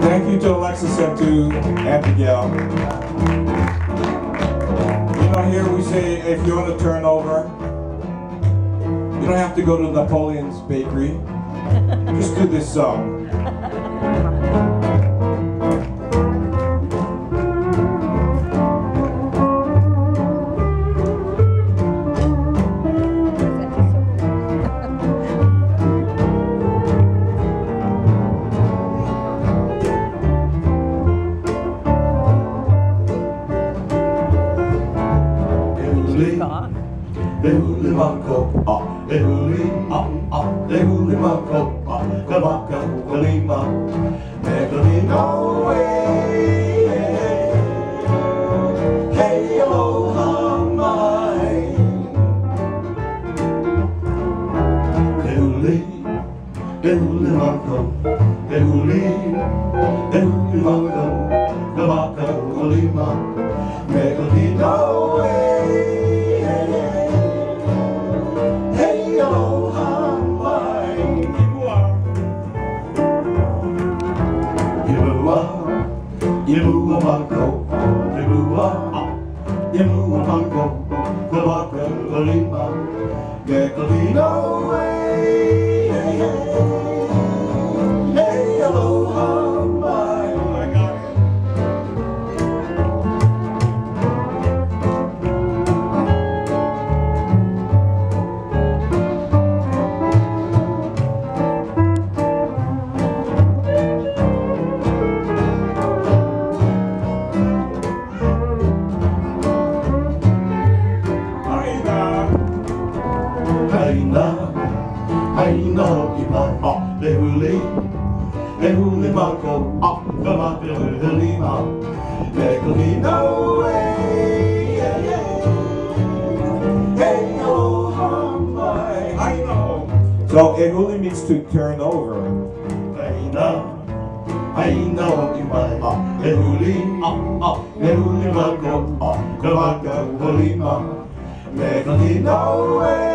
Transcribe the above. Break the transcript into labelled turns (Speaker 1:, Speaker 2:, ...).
Speaker 1: Thank you to Alexis and to Abigail. You know, here we say if you want to turn over, you don't have to go to Napoleon's Bakery. Just do this song.
Speaker 2: Ehuli mako, ehuli, ehuli mako, kamaka kalima, megali no way. Hey, aloha mai. Ehuli, ehuli mako, ehuli, ehuli mako, kamaka kalima, megali no way. Yemua mako, yemua mako, kamaka kalima, mekalino way. Hey, aloha mai. I got it. Aina ipa, ehuli, ehuli mako, kamaka kalima, megali no way. Hey, aloha mai. I know.
Speaker 1: So ehuli means to turn over.
Speaker 2: Aina ipa, ehuli, ehuli mako, kamaka kalima, megali no way.